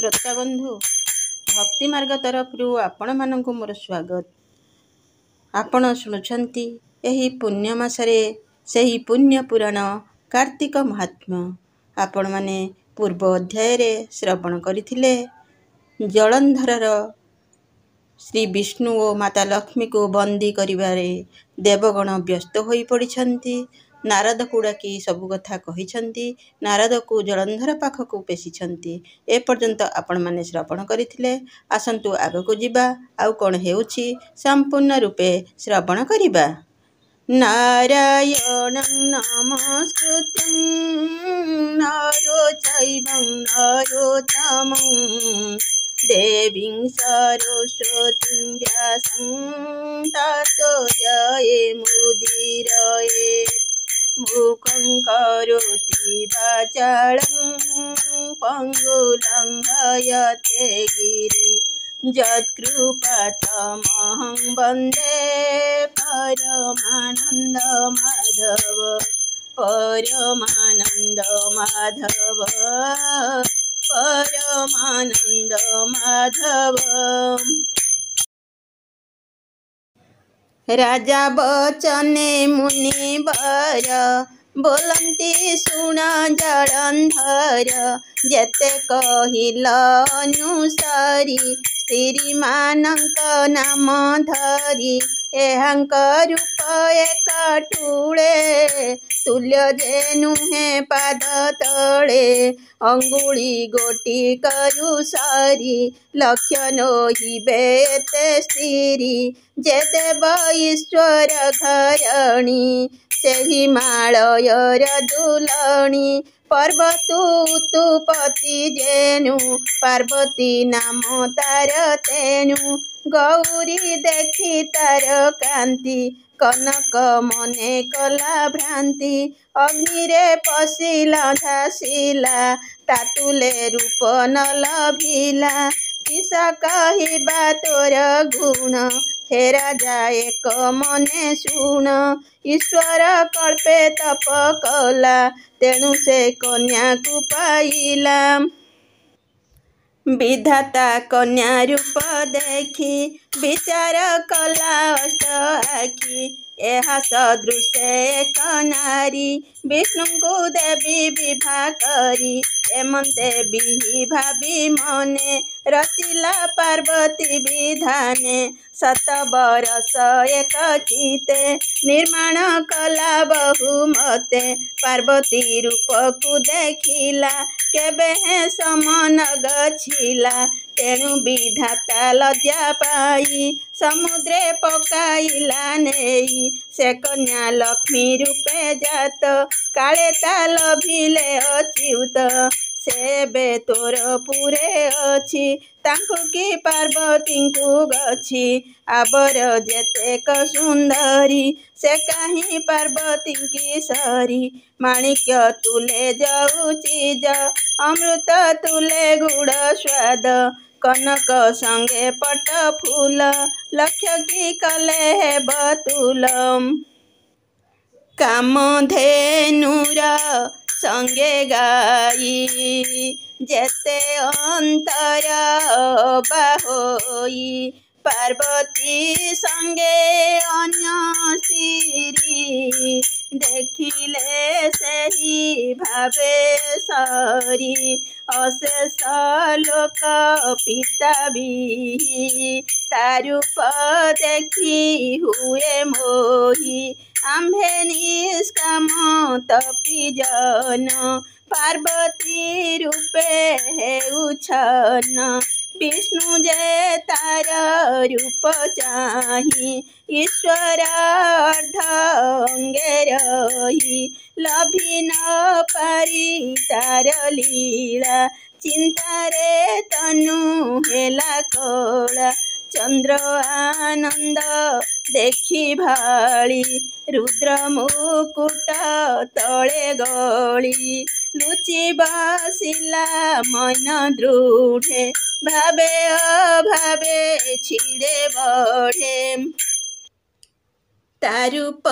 श्रोता बंधु भक्ति मार्ग तरफ आपण मानक मोर स्वागत। आपण शुणुछंती एही पुण्य मासरे सेही पुण्य पुराण कार्तिक महात्म्य। आपण माने पूर्व अध्याय रे श्रवण करिथिले जलंधरर श्री विष्णु और माता लक्ष्मी को बंदी करिबारे देवगण व्यस्त होई पड़िछंती। नारद को डाकी सबु कथा कहिछंती। नारद को जलंधर पाखकु पेशिछंती। ए पर्यंत आपण माने श्रवण करिथिले। आसंतु आगकु जिबा आउ कोन हेउछि संपूर्ण रूपे श्रवण करिबा। नारायणं नमस्कृत्यं नरो चैवं नरोत्तमं देवीं सरस्वतीं व्यासं ततो जयमुदीरयेत्। मूकं करोति वाचालं पङ्गुलङ्घयते गिरिं यत्कृपातमहं वन्दे परमानन्दमाधव परमानन्दमाधव परमानन्दमाधव। राजा बचने मुनिवर बोलंती शुण जलंधर जेते कहिल अनुसारी स्त्री मानक नाम धरी एहांक रूप एक टूले तुल्य जे नुहे पाद तले अंगुली गोटी करू सारी लक्ष्य नोहिबे ते स्त्री जे देव ईश्वर घरणी सेही मालयर दुलणी पर्वतुपति जेनु पार्वती नाम तार तेनु गौरी देखी तार कांति कनक मने कला भ्रांति अग्निरे पशिला धासिला तातुले रूप न लभिला किसा कहिबा तोर गुण हे राजा एक मने शुण ईश्वर कल्पे तप कला तेणु से कन्या को पाइला विधाता कन्या रूप देखी विचार कला अष्ट आखि एहा सदृशे एक नारी विष्णु को देवी विभा करी एमंते बिहि भावी मने रचिला पार्वती विधाने 7 बरस एक चिते निर्माण कला बहुमते पार्वती रूप को देखिला केबे हे समन गछिला तेणु विधाता लज्जा पाई समुद्रे पकाइला नेई से कन्या लक्ष्मी रूपे जात काले ता लभिले अच्युत सेबे तोर पुरे अछि तांकु की पार्वती को गछि आबर जेतेक सुंदरी से कहीं पार्वती की सरी माणिक्य तुले जाऊ चीज अमृत तुले गुड़ स्वाद कनक संगे पट फूल लक्ष्य की कले है बतुलम कामधेनुर संगे गाई जेते अंतर बाहोई पार्वती संगे अन्य स्त्री देखिले सही भावे सरी अशेष लोक पिता भी तारूप देखी हुए मोही आम्भे निष्काम तपी जन पार्वती रूपे हेउछन विष्णु जे तार रूप चाही ईश्वर अर्धंगे रही लभी न पारी तार लीला चिंतारे तनु हेला कोला चंद्र आनंद देखी भाली रुद्र मुकुट तले गली लुचि बसिला मन दृढ़े भावे अभावे छिड़े बढ़े तारूप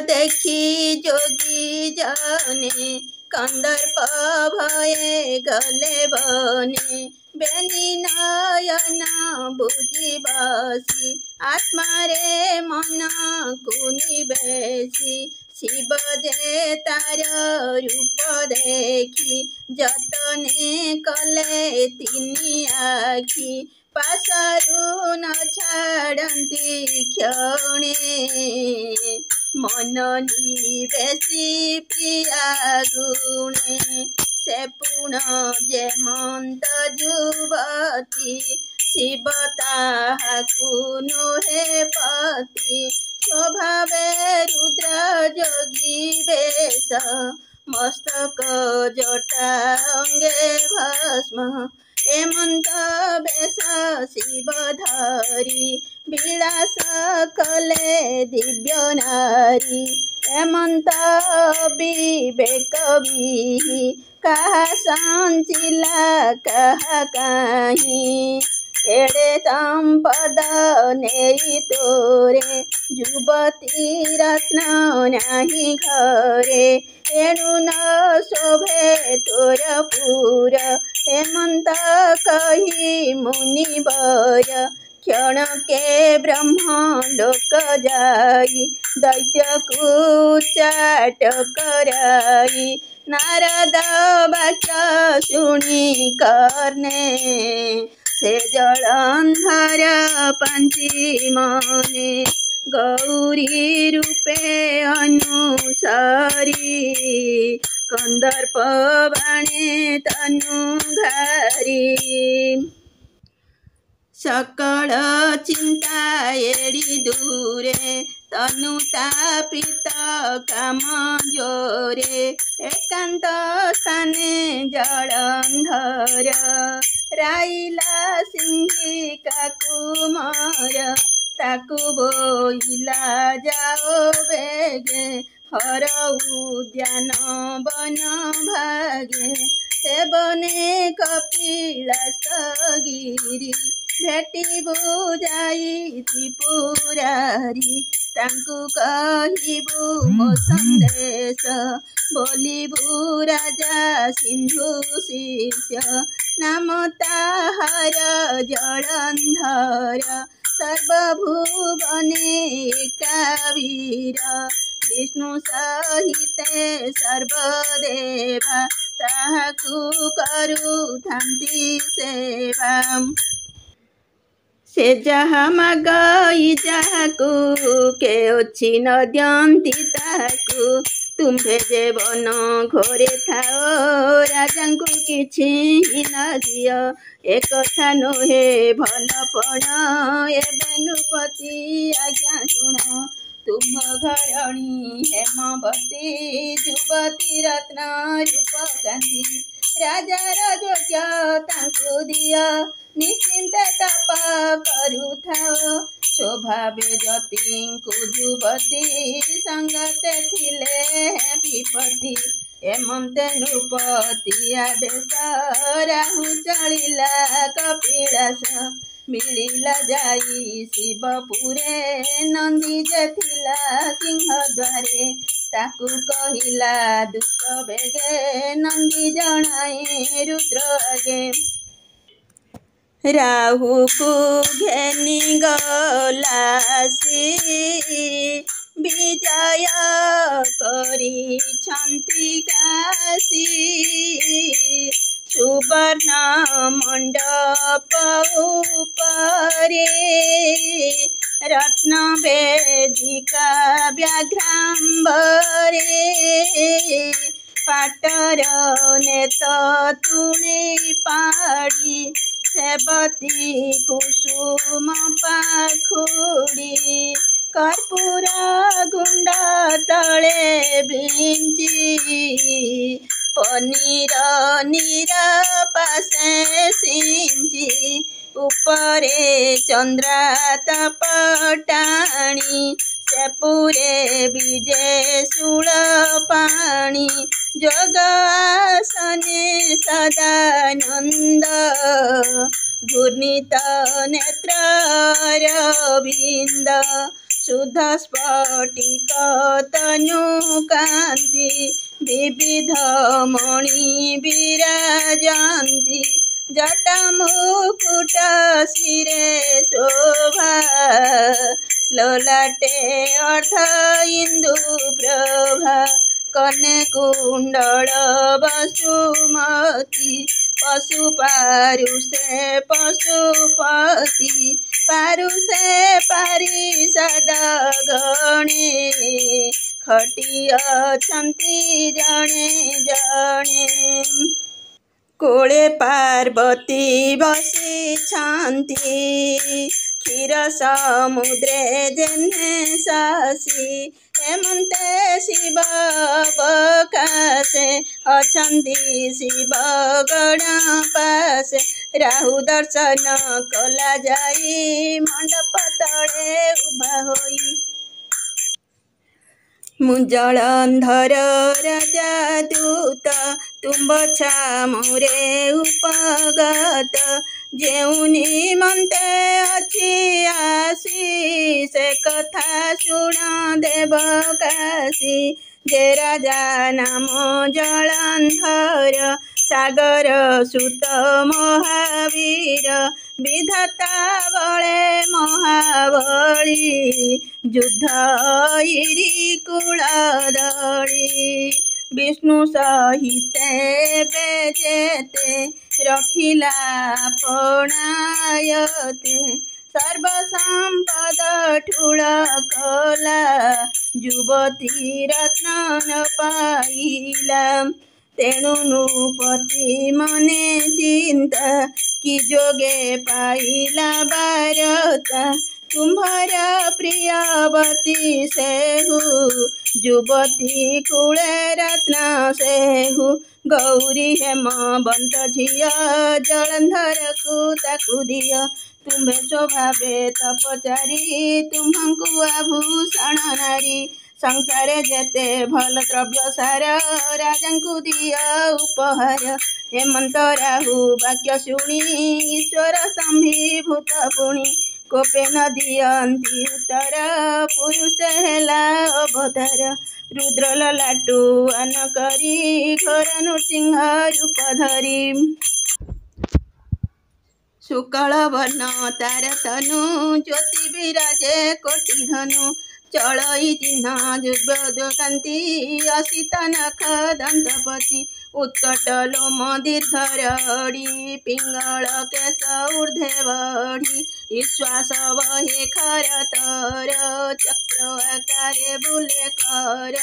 देखी जोगी जने कंदर्प भये गले बने ବେନି ନୟନ ବୁଝି ବସି ଆତ୍ମାରେ ମନକୁ ନିବେଶି ଶିବ ଯେ ତାର ରୂପ ଦେଖି ଯତନେ କଲେ ତିନି ଆଖି ପାଶରୁ ନ ଛାଡ଼ନ୍ତି କ୍ଷଣେ ମନ ନିବେଶି ପ୍ରିୟା ଗୁଣେ ସେ ପୁଣ ଯେମନ୍ତ ଯୁବତୀ ଶିବ ତାହାକୁ ନୁହେଁ ପତି ସ୍ୱଭାବେ ରୁଦ୍ର ଯୋଗୀ ବେଶ ମସ୍ତକ ଜଟା ଅଙ୍ଗେ ଭସ୍ମ ଏମନ୍ତ ବେଶ ଶିବ ଧରି ବିଳାସ କଲେ ଦିବ୍ୟ ନାରୀ ଏମନ୍ତ ବିବେକ ବିହି କାହା ସଞ୍ଚିଲା କାହା କାହିଁ ଏଡ଼େ ସମ୍ପଦ ନେଇ ତୋରେ ଯୁବତୀ ରତ୍ନ ନାହିଁ ଘରେ ଏଣୁ ନ ଶୋଭେ ତୋର ପୁର ହେମନ୍ତ କହି ମୁନିବର କ୍ଷଣକେ ବ୍ରହ୍ମ ଲୋକ ଯାଇ ଦୈତ୍ୟକୁ ଚାଟ କରାଇ ନାରଦ ବାକ୍ୟ ଶୁଣି କର୍ଣ୍ଣେ ସେ ଜଳନ୍ଧର ପାଞ୍ଚି ମନେ ଗୌରୀ ରୂପେ ଅନୁସାରୀ କନ୍ଦର୍ପ ବାଣେ ତନୁ ଘାରି ସକଳ ଚିନ୍ତା ଏଡ଼ି ଦୂରେ ତନୁ ତାପିତ କାମ ଜୋରେ ଏକାନ୍ତ ସ୍ଥାନେ ଜଳନ୍ଧର ରାଇଲା ସିଂହିକା କୁମର ତାକୁ ବୋଇଲା ଯାଅ ବେଗେ ହର ଉଦ୍ୟାନ ବନ ଭାଗେ ସେବନେ କପିଳାସ ଗିରି ଭେଟିବୁ ଯାଇ ତ୍ରିପୁରାରି ତାଙ୍କୁ କହିବୁ ମୋ ସନ୍ଦେଶ ବୋଲିବୁ ରାଜା ସିନ୍ଧୁ ଶିଷ୍ୟ ନାମ ତାହାର ଜଳନ୍ଧର ସର୍ବଭୁବନେ ଏକାବୀର ବିଷ୍ଣୁ ସହିତେ ସର୍ବଦେବା ତାହାକୁ କରୁଥାନ୍ତି ସେବା ସେ ଯାହା ମାଗଇ ଯାହାକୁ କେଉଛି ନ ଦିଅନ୍ତି ତାହାକୁ ତୁମ୍ଭେ ଯେ ବନ ଘରେ ଥାଅ ରାଜାଙ୍କୁ କିଛି ନ ଦିଅ ଏକଥା ନୁହେଁ ଭଲ ପଣ ଏବେ ନୃପତି ଆଜ୍ଞା ଶୁଣ ତୁମ୍ଭ ଘରଣୀ ହେମବତୀ ଯୁବତୀ ରତ୍ନ ରୂପକାନ୍ତି ରାଜାର ଯୋଗ୍ୟ ତାଙ୍କୁ ଦିଅ ନିଶ୍ଚିନ୍ତେ ତପ କରୁଥାଅ ସ୍ୱଭାବେ ଯତୀଙ୍କୁ ଯୁବତୀ ସଙ୍ଗତେ ଥିଲେ ବିପତ୍ତି ଏମନ୍ତେ ନୃପତି ଆଦେଶ ରାହୁ ଚଳିଲା କପିଳାସ ମିଳିଲା ଯାଇ ଶିବପୁରେ ନନ୍ଦୀ ଯେ ଥିଲା ସିଂହ ଦ୍ୱାରେ ତାକୁ କହିଲା ଦୁଃଖ ବେଗେ ନନ୍ଦୀ ଜଣାଏ ରୁଦ୍ର ଆଗେ ରାହୁକୁ ଘେନି ଗଲା ବିଜୟ କରିଛନ୍ତି କାଶୀ ସୁବର୍ଣ୍ଣ ମଣ୍ଡପ ଉପରେ ରତ୍ନ ବେଦିକା ବ୍ୟାଘ୍ରାମ୍ବରେ ପାଟର ନେତ ତୁଳି ପାଡ଼ି ସେବତୀ କୁସୁମ ପାଖୁଡ଼ି କର୍ପୂର ଗୁଣ୍ଡ ତଳେ ବିଞ୍ଚି ପନିର ନୀର ପାଶେ ସିଞ୍ଚି ଉପରେ ଚନ୍ଦ୍ରା ତପଟାଣି ସେପୁରେ ବିଜେ ଶୂଳ ପାଣି ଯୋଗ ଆସନେ ସଦାନନ୍ଦ ଘୂର୍ଣ୍ଣିତ ନେତ୍ରରବିନ୍ଦ ଶୁଦ୍ଧ ସ୍ଫଟିକ ତନୁ କାନ୍ତି ବିବିଧ ମଣି ବିରାଜନ୍ତି जटा मुकुट शिरे शोभा ललाटे अर्ध इंदु प्रभा कने कुंडल वसुमती पशु पारुषे पशुपति पारुषे पारिषद गणे खटी अछंती जणे जणे कोले पार्वती बसिछन्ति क्षीर समुद्रे जेन्हे शशि हेमन्ते शिव बकाशे अछन्ति शिव गणपाशे राहु दर्शन कला जाई मंडप तले उभा होई मुजलंधर राजा दूत तुम्ब छामुरे उपगत जेउ निमंते अछि आसी से कथा शुण देव काशी जे राजा नाम जलंधर सागर सुत महावीर विधाता बळे महाबली युद्ध इरी कुलदली विष्णु सहिते बेजेते रखिला पणायते सर्वसंपद ठुल कला युवती रत्न पाइला तेणु नृपति मने चिंता कि जोगे पाइला बारता तुम्हार प्रियवती सेहु युवती कुले रत्न सेहु गौरी हेमवंत झिया जलंधर को ताकु दिया तुम्हें स्वभावे तपचारी तुम्हंकु आभूषण नारी संसारे जेते भल द्रव्य सार राजांकु दिया उपहार हेमंत राहु वाक्य शुणी ईश्वर स्तंभीभूत पुणी कोपे न दियंती उत्तर पुरुष हेला अवतार रुद्र ललाटु आन करी घोर नृसिंह रूप धरी शुक्ल वर्ण तार तनु ज्योति विराजे कोटि धनु चलई चिन्ह जुर्व कांति असित नख दंतपति उत्कट लोम दीर्घरड़ी पिंगल केश ऊर्ध्वे बढ़ी विश्वास वहे खर तर चक्र आकारे बुले कर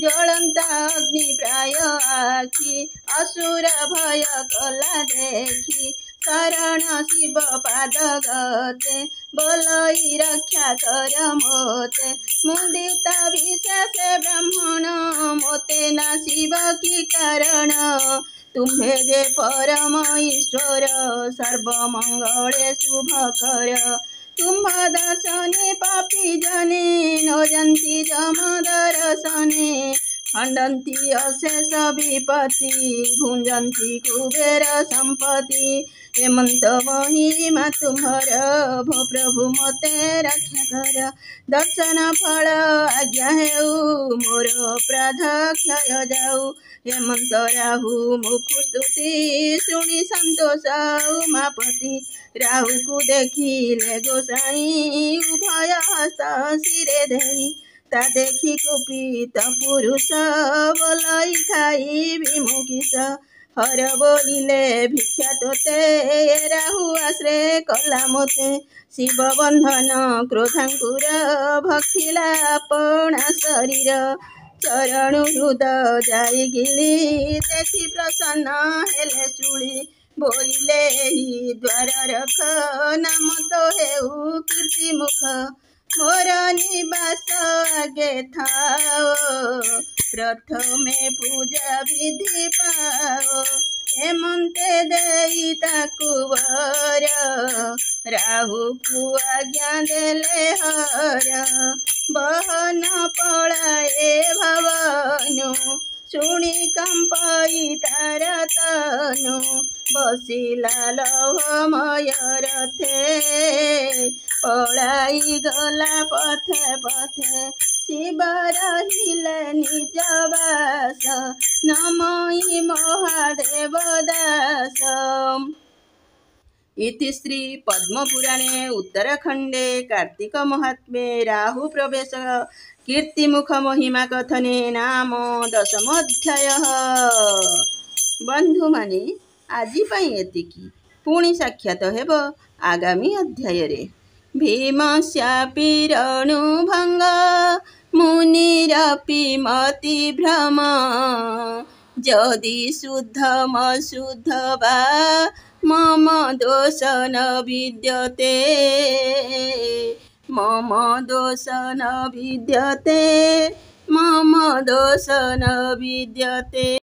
ज्वलंत अग्नि प्राय आखि असुर भय कला देखी शरण शिव पाद गते बोलई रक्षा कर मोते मुदित विशेष ब्राह्मण मोते न शिव की कारण तुम्हे जे परम ईश्वर सर्वमंगले शुभ कर तुम्भ दर्शने पापी जने नोजन्ति जम दर्शने खंडन्ति अशेष विपत्ति भुंजन्ति कुबेर संपत्ति हेमंत महिमा तुम्हार भो प्रभु मते रक्षा कर दर्शन फल आज्ञा हेउ मोर प्राध क्षय जाऊ हेमंत राहु मुखु स्तुति शुणी संतोष उमापति राहु को देखिले गोसाई उभय हस्त शिरे देई ता देखी कुपित पुरुष बोलाई खाई विमुखिस हर बोलिले भिक्षा तोते राहु आश्रे कला मोते शिव बंधन क्रोधांकुर भक्षिला अपना शरीर चरणु हृद जाई गिली देखी प्रसन्न हेले चुली बोलिले ही द्वार रख नाम तो हेउ कीर्ति मुख मोर निवास आगे थाओ प्रथमे पूजा विधि पाओ हेमंते देई ताकु वर राहु को आज्ञा देले हर बहन पଳାଏ भवनु शुणी कंपई तार तनु बसिला लौहमय रथे पଳାଇ गला पथे पथे शिव रहिले निज बास नमई महादेव दास। इति श्री पद्मपुराणे उत्तराखण्डे कार्तिकमाहात्म्ये राहुप्रवेश कीर्तिमुखमहिमाकथने नाम 10मोऽध्यायः। बन्धुमाने आजि ପାଇଁ ଏତିକି। पुणी साक्षात हेब आगामी अध्याୟରେ। भीमस्यापि रणुभङ्ग मुनिरपि मतिभ्रम यदि शुद्धमशुद्ध वा मम दोष न विद्यते मम दोष न विद्यते मम दोष न विद्यते।